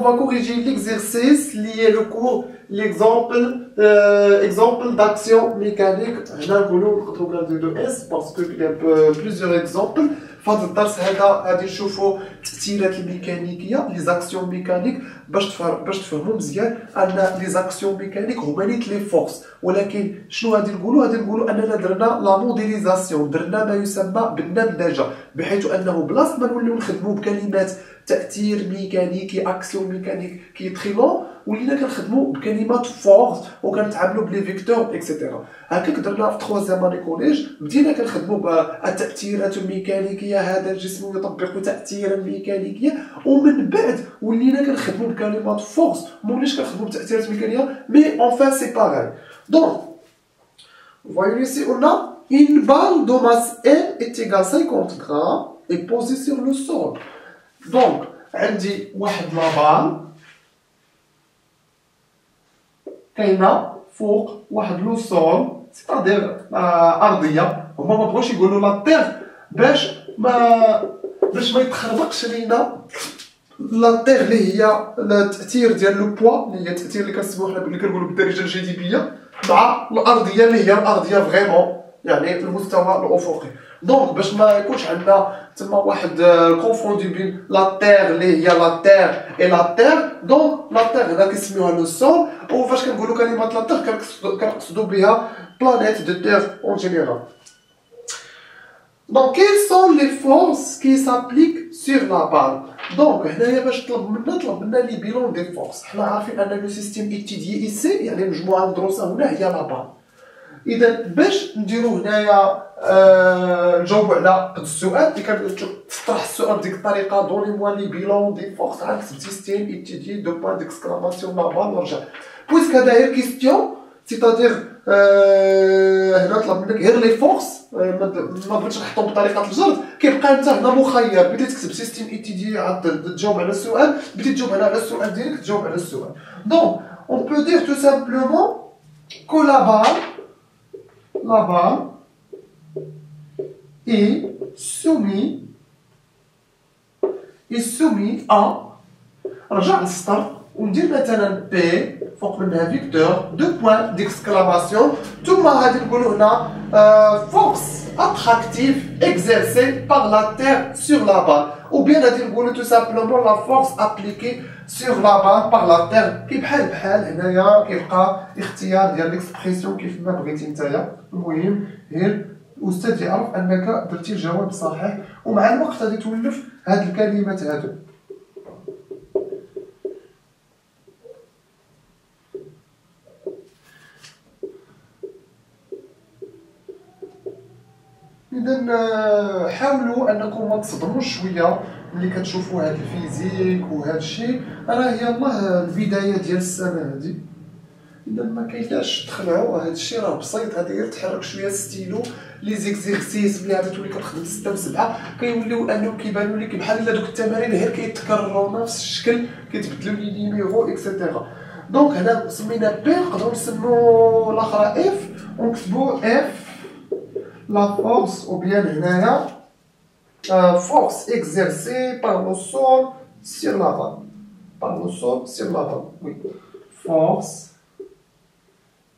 va corriger l'exercice lié le cours, l'exemple exemple d'action mécanique. On a voulu de S parce qu'il y a plusieurs exemples. فهاد الدرس هذا غادي نشوفوا التأثيرات الميكانيكية لي زاكسيون ميكانيك باش تفهموا مزيان ان لي زاكسيون ميكانيك هما نيت لي فورس. ولكن شنو غادي نقولوا اننا درنا لا موديليزاسيون، درنا ما يسمى بالنمذجه، بحيث انه بلاصه ما نوليو نخدموا بكلمات تأثير ميكانيكي اكسيون ميكانيك كي تري لون، ولينا كنخدموا بكلمات فورس وكنتعاملوا بلي فيكتور اكسيتيرا. هكاك درنا في 3 اني كوليج، بدينا كنخدموا بالتأثيرات الميكانيكيه، هذا الجسم يطبق تأثيرا ميكانيكيا، ومن بعد ولينا كنخدموا بكلمات فورس، موليش كنخدموا بتأثيرات ميكانيكيه، مي اونفان سي باغاي. دونك voyez ici on a une balle de masse M est égale 50 grammes et posée sur le sol. Donc عندي واحد لابال كاينه فوق واحد لو سول، سيتادير ارضيه. هما ما بغاوش يقولوا لا تيغ باش ما يتخربقش لينا لا تيغ اللي هي التاثير ديال لو بوا، اللي هي التاثير اللي كنسموه حنا اللي كنقولوا بالدارجه الجاذبيه، مع الارضيه اللي هي الارضيه فريمون يعني المستوى الافقي. دونك باش ما يكونش عندنا تما واحد كونفوندي بين لا تيغ اللي هي لا تيغ اي لا تيغ، دونك لا تيغ هنا كيسميوها لو سول، وفاش كنقولوا كلمه لا تيغ كنقصدوا بها بلانيت دو تيغ اون جينيرال. Donc, quelles sont les forces qui s'appliquent sur la balle? Donc, هنايا باش طلب منا لي بيلون دي فورس. حنا عارفين ان لو سيستيم ايتيديي ايسي يعني مجموعه مدروسه هنا هي لا بال. اذا باش نديرو هنايا نجاوبو على قد السؤال اللي كتطرح السؤال بديك الطريقه، دوني موا لي بيلون دي فورس عاد كتب سيستيم ايتيديي دو بوان ديكسكلاماسيون لا بال ورجع. بويسك هذا غير كيستيون سيتادير هنا طلب منك غير لي فورس، ما بغيتش نحطهم بطريقه الجرد، كيبقى انت هنا مخير، بديت تكتب سيستيم ايتيديي عاد تجاوب على السؤال، بديت تجاوب على السؤال ديالك تجاوب على السؤال. دونك on peut dire tout simplement que la balle est soumise à رجع للسطر وندير مثلا بي فوق منها فيكتور دو بوان ديكسكلاماسيون، ثم غادي نقولوا هنا فورس اتراكتيف اكزيرسي باغ لا تيغ سور لا بال، ou bien غادي نقولوا تو سامبلومون لا فورس ابليكي سور لا بال باغ لا تيغ. كي بحال هنايا كيبقى اختيار ديال ليكسبريسيون كيف ما بغيتي نتايا. المهم غير الاستاذ يعرف انك درتي الجواب صحيح، ومع الوقت غادي تولف هاد الكلمات هادو. إذا حاولوا أنكم ما تصدموش شوية ملي كتشوفوا هاد الفيزيك وهاد الشيء، راه يلاه البداية ديال السنة هادي. إذا ما كاينلاش تخلعوا، هاد الشيء راه بسيط، غادي غير تحرك شوية ستيلو، لي زيكزيرسيس ملي غادي تولي كتخدم 6 و7 كيوليو أنهم كيبانو ليك بحال إلا دوك التمارين غير كيتكرروا نفس الشكل، كيتبدلوا لي نيميرو إكسيتيرا. دونك هنا سمينا بي، نقدروا نسمو الأخرى إف، ونكتبو إف la force, ou bien force exercée par le sol sur la balle. Par le sol sur la balle, oui. Force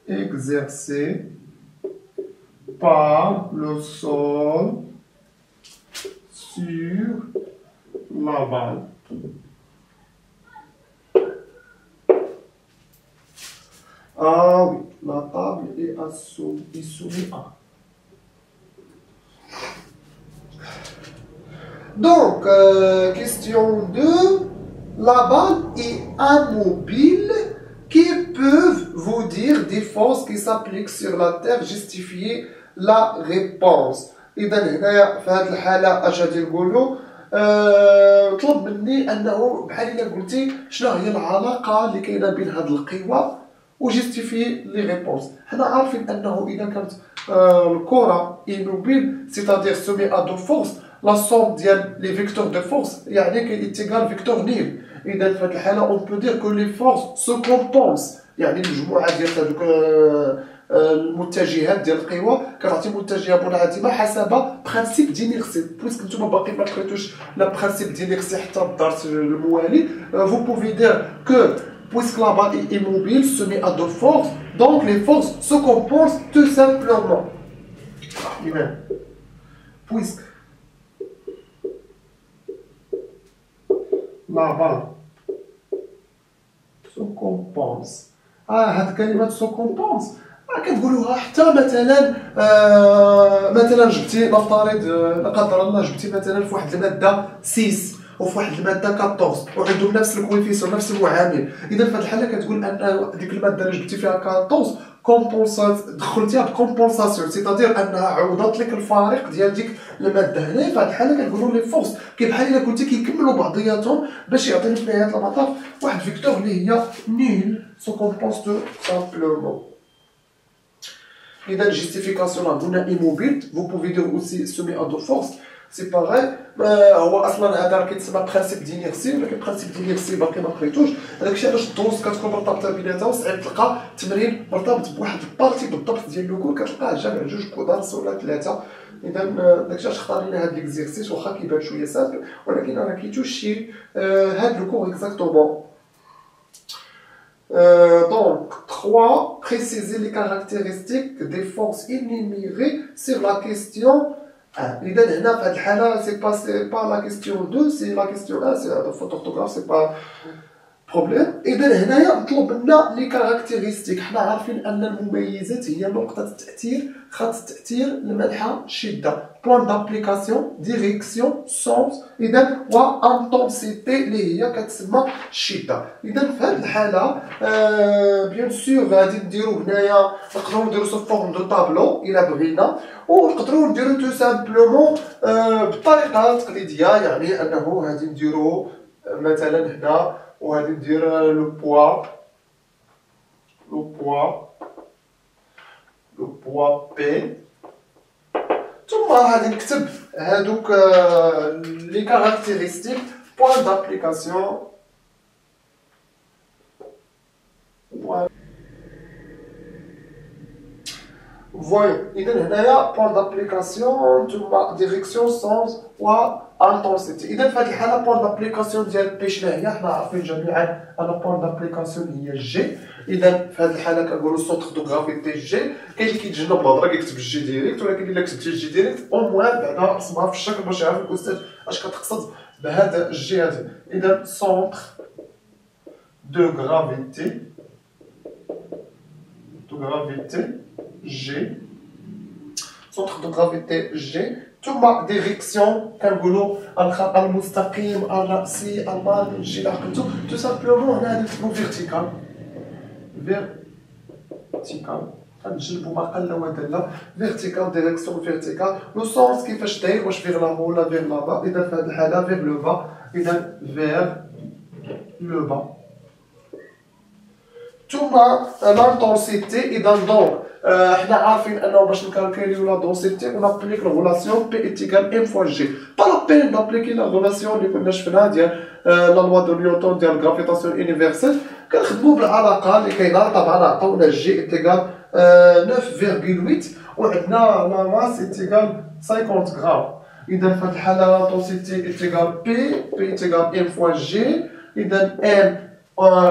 exercée par le sol sur la balle. Ah oui, la table est soumise à. Donc, question 2. La balle est immobile. Qui peuvent vous dire des forces qui s'appliquent sur la Terre? Justifier la réponse. إذا هنايا في هذه الحالة اش غادي نقولوا؟ طلب مني أنه بحال إلا قلتي شنو هي العلاقة اللي كاينة بين هاد القوى وجيستيفي لي ريبونس. حنا عارفين أنه إذا كانت الكرة ايموبيل سيتادير سومي ا دو فورس، لا سوم ديال لي فيكتور دو فورس يعني كيتيكال فيكتور نيل. اذا في هذه الحاله اون بو دير كو لي فورس سو كومبونس، يعني المجموعه ديال هذوك المتجهات ديال القوى كتعطي متجهه منعدمه حسب برانسيب دينيرسي. بويسك نتوما باقي ما قريتوش لا برانسيب دينيرسي حتى الدرس الموالي. Vous pouvez dire que puisque la balle est immobile, soumise à deux forces, donc les forces se compensent tout simplement. Puisque la balle se compense. هاد الكلمات se compense كتقولوها حتى مثلا جبتي نفترض لا قدر الله جبتي مثلا في واحد الماده 6 وفي واحد الماده 14 وعندهم نفس الكويفيسيون نفس المعامل. اذا في هذه الحاله كتقول ان ديك الماده اللي جبتي فيها 14 كومبونسات دخلتيها بكومبونساسيون سيتادير انها عوضت لك الفارق ديال ديك الماده. هنا في هذه الحاله كنقولوا لي فورس بحال الا كنتي كيكملوا بعضياتهم باش يعطيني في نهايه المطاف واحد فيكتور اللي هي نيل سو كومبونس تو سامبلومون. إذا justification là قلنا immobile. Vous pouvez dire aussi soumis à deux forces. C'est pareil. هو اصلا هذا كيتسمى برانسيب دينيرسي ولكن برانسيب دينيرسي باقي ما قريتوش. هذاك الشيء علاش الدروس كتكون مرتبطه بيناتها وصعيب تلقى تمرين مرتبط بواحد البارتي بالضبط ديال لوكول كتلقاه جامع جوج درس ولا ثلاثه. اذا داكشي علاش اختارينا هذا ليكزيرسيس واخا كيبان شويه سامبل ولكن راه كيتوش شي هذا لوكول اكزاكتومون. Donc, 3. Préciser les caractéristiques des forces énumérées sur la question 1. إذا هنا في هذه الحالة c'est pas la question 2, c'est la question 1, c'est la faute d'orthographe, c'est pas بروبليم. اذا هنايا مطلوب منا لي كاركتيرستيك. حنا عارفين ان المميزات هي نقطه التاثير، خط التاثير، الملحه، الشده، بلان دابليكاسيون، ديريكسيون، سونس، اذا و انتونسيتي اللي هي كتسمى الشده. اذا في هذه الحاله بيان سور غادي نديرو هنايا نقدروا نديرو سو فورم دو طابلو الا بغينا، ونقدروا نديرو تو سامبلومون بالطريقه التقليديه، يعني انه غادي نديرو مثلا هنا وغادي ندير لو بوا بي، ثم غادي نكتب هادوك لي كاركتيرستيك بوان دابليكاسيون فوايو. اذا هنايا بوان دابليكاسيون ثم ديريكسيون سونس و انتونسيتي. اذا في هذه الحاله بوان دابليكاسيون ديال بي شنو هي؟ حنا عارفين جميعا ان بوان دابليكاسيون هي جي. اذا في هذه الحاله كنقولوا سونتر دو غرافيتي جي. كاين اللي كيتجنب الهضره كيكتب جي ديريكت، ولكن الا كتبتي جي ديريكت او موان بعدا رسمها في الشكل باش يعرف الاستاذ اش كتقصد بهذا الجي هذا. اذا سونتر دو غرافيتي G, centre de gravité G, ثم direction كنقولوا الخط المستقيم الرأسي المرجي لعقلتو. تو سامبلومون هنا نكتبو فيرتيكال غنجلبو ما قل ودل. فيرتيكال ديريكسيون فيرتيكال. لو سونس كيفاش داير، واش فيغ لا هو ولا فيغ لا با. اذا في هذه الحاله فيغ لو با، اذا فيغ لو با. ثم لانتونسيتي. اذا دونك حنا عارفين انه باش نكالكوليو لا دونسيتي ونابليك لا ريلاسيون بي ايتيكال ام فوا جي. با لا بين نابليكي لا ريلاسيون اللي كنا شفناها ديال لا لوا دو نيوتن ديال الغرافيتاسيون يونيفرسيل، كنخدمو بالعلاقه اللي كاينه. طبعا عطاونا جي ايتيكال 9.8 وعندنا لا ماس ايتيكال 50 غرام. اذا في هذه الحاله لانتونسيتي ايتيكال بي ايتيكال ام فوا جي. اذا ام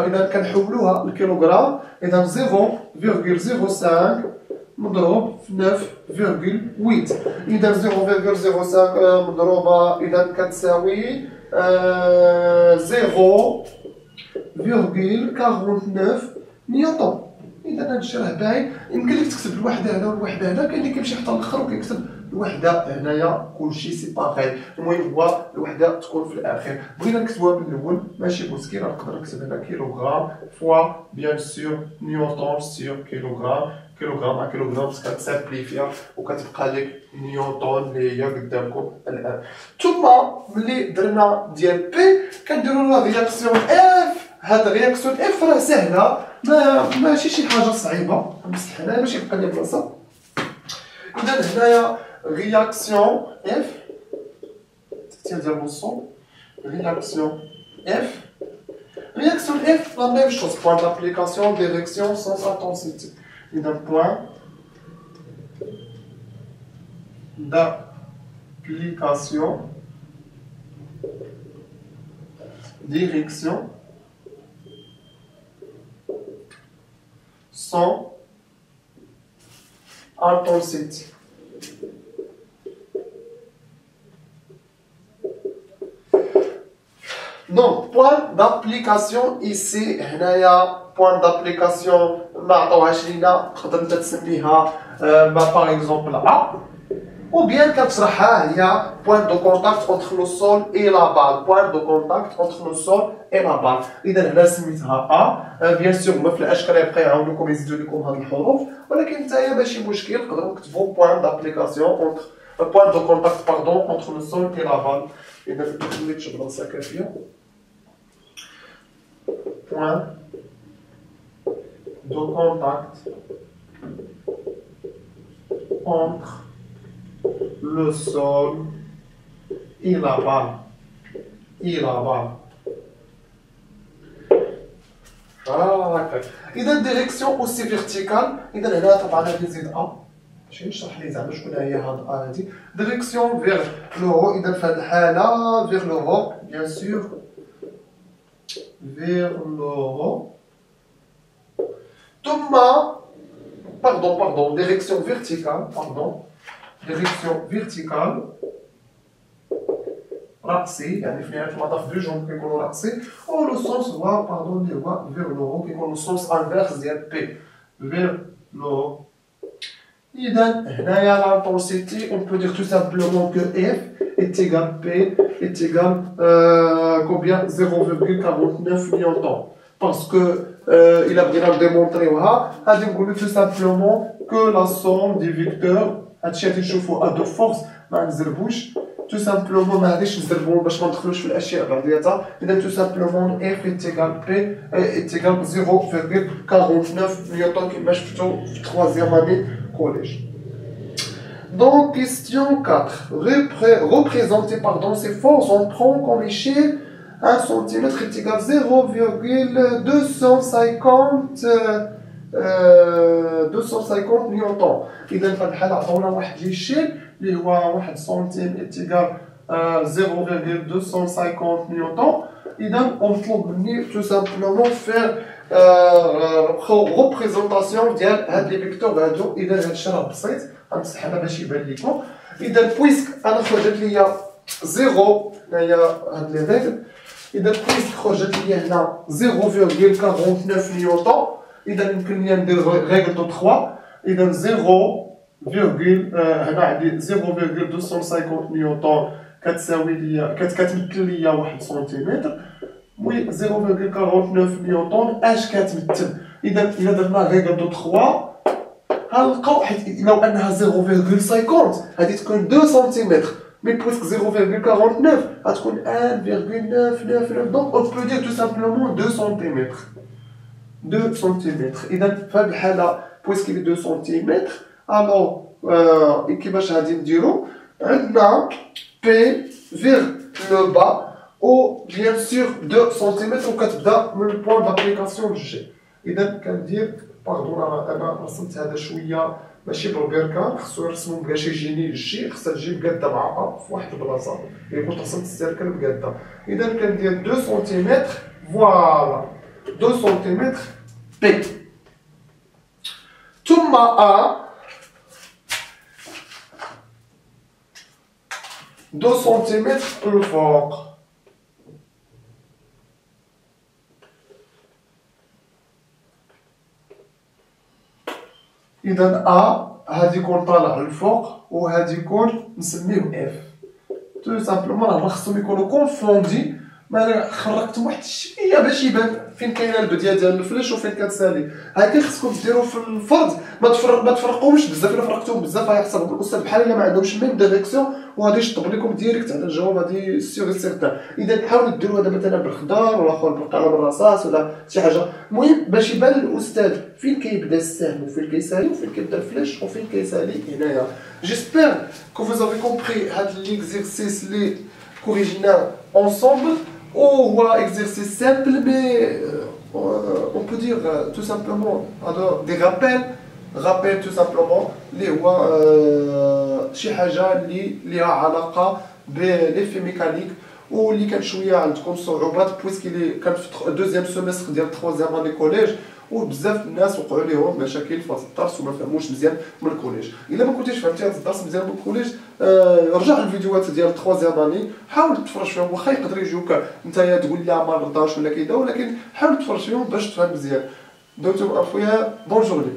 إذا كنحولوها للكيلوغرام، إذا 0.05 مضروب في 9.8. إذا 0.05 مضروبة إذا كتساوي 0.49 نيوتن. إذا هادشي راه باين. يمكن لك تكتب الوحدة هنا والوحدة هنا، كاين اللي كيمشي حتى للآخر وكيكتب الوحدة هنايا كلشي سي باغي. المهم هو الوحدة تكون في الأخير. بغينا نكتبوها من الأول ماشي مشكل، نقدر نكتب هنا كيلوغرام فوا بيان سور نيوتن سور كيلوغرام. كيلوغرام مع كيلوغرام كتسامبليفيا وكتبقى لك نيوتن اللي هي قدامكم الآن. ثم ملي درنا ديال بي كنديرو لا رياكسيون اف. هاد رياكسيون اف راه سهلة، ماشي شي حاجة صعيبة، بصح هنايا ماشي بقى لي بلاصة. إذا هنايا رياكسيون اف تحتيها ديال الوصول. رياكسيون اف لا ميم شوز بوان دابليكاسيون ديريكسيون سونس انتونسيتي. et d'un point d'application, direction, sans intensité. Donc, point d'application ici, point d'application, par exemple A, ou bien il y a point de contact entre le sol et la balle. Point de contact entre le sol et la balle. إذا هنا سميتها A. Bien sûr ما في الأشكال يبقى يعاونوكم يزيدوا لكم هذه الحروف، ولكن نتايا ماشي مشكل تقدروا تكتبوا point d'application entre point de contact pardon entre le sol et la balle. إذا خليت بلاصة كافية. Point de contact entre le sol et la balle. إذا الديريكسيون aussi verticale. إذا هنا طبعا غادي نزيد أ. ماشي نشرح لي زعما شكون هي هاد أ هادي. ديريكسيون vers le haut. إذا في هاد الحالة vers le haut bien sûr. Vers le haut. ثم pardon, direction verticale, direction verticale, رأسي يعني في نهاية المطاف دو جونب كيكونوا رأسي، و لو سونس هو pardon اللي هو vers le haut كيكون لو سونس انفيرس ديال بي vers le haut. إذا هنايا l'intensité on peut dire tout simplement que F est égal P est égal combien 0,49 newton. Parce que il a bien démontré tout simplement que la somme des vecteurs à deux forces ما نزربوش tout simplement ما غاديش نزربو باش ما ندخلوش في الاشياء بعضياتها. اذا tout simplement F est égal P est égal 0,49 newton كما شفتوا في 3e année collège. Donc question 4, représenter ces forces on prend comme échelle 1 cm est égal 0,250 نيوتن. إذا في الحالة عطونا واحد ليشيل اللي هو 1 سنتيم est égal 0,250 نيوتن. إذا مطلوب مني tout simplement faire représentation ديال هاد لي فيكتور هادو. إذا هاد الشيء راه بسيط غنمسح انا باش يبان لكم. إذا بويسك أنا خرجت ليا زيرو هنايا هاد لي ريغل. إذا بويسك خرجت ليا هنا 0,49 نيوتن. إذا يمكن ليا ندير ريغل دو 3. إذا 0, هنا عندي 0,250 نيوتن كتساوي ليا كتمثل ليا 1 سنتيمتر. وي 0,49 نيوتن اش كتمثل. إذا درنا ريغل دو 3 غنلقاو حيت لو انها 0,50 غادي تكون 2 سنتيمتر. Mais puisque 0,49 غتكون 1,999 donc on peut dire tout simplement 2 cm. 2 cm. إذا في هذه الحالة puisque 2 cm alors كيفاش غادي نديرو؟ عندنا P vers le bas ou bien sûr 2 cm وكتبدا من البوان دابليكاسيون جي. إذا كندير باردون انا رسمت هذا شويه ماشي بالبركان خصو يرسمو بكاش يجيني الجي خصها تجي مقاده مع ا في واحد البلاصه كنت رسمت السيركل مقاده. اذا كندير 2 سنتيمتر فوالا 2 سنتيمتر بي ثم ا 2 سنتيمتر الفوق. إذا A هادي يكون طالع للفوق وهادي يكون نسميه F. تو سامبلومون راه خصهم يكونوا كونفوندي. ما خرجتهم واحد الشويه باش يبان فين كاينه البديه ديال الفلاش وفين كتسالي. هكا خصكم ديروا في الفرض ما تفرقوش بزاف. الا فرقتوهم بزاف غيحسب الاستاذ بحال الا ما عندهمش ميم ديريكسيون وغادي يشطب لكم ديريكت على الجواب. هادي سيغ سيغتان. اذا حاولوا ديروا هذا مثلا بالخضار ولا اخر بالقلم الرصاص ولا شي حاجه. المهم باش يبان للاستاذ فين كيبدا السهم وفين كيسالي وفين كيبدا الفلاش وفين كيسالي هنايا. جيسبر كو فوز افي كومبري هاد ليكزيرسيس لي كوريجينا ensemble. Ou exercice simple, mais on peut dire tout simplement alors, des rappels غابيل تو سامبلومون اللي هو شي حاجه اللي ليها علاقه بليفي ميكانيك واللي كان شويه عندكم صعوبات بويسكي اللي كان في دوزيام سيمستر ديال تخوازيام اني كوليج وبزاف الناس وقعوا لهم مشاكل في هذا الدرس وما فهموش مزيان من الكوليج. الا ما كنتيش فهمتي هذا الدرس مزيان من الكوليج رجع الفيديوهات ديال تخوازيام اني حاول تفرج فيهم واخا يقدر يجوك نتايا تقول لا ما رضاش ولا كذا ولكن حاول تفرج فيهم باش تفهم مزيان. دوتو اخويا بونجورني.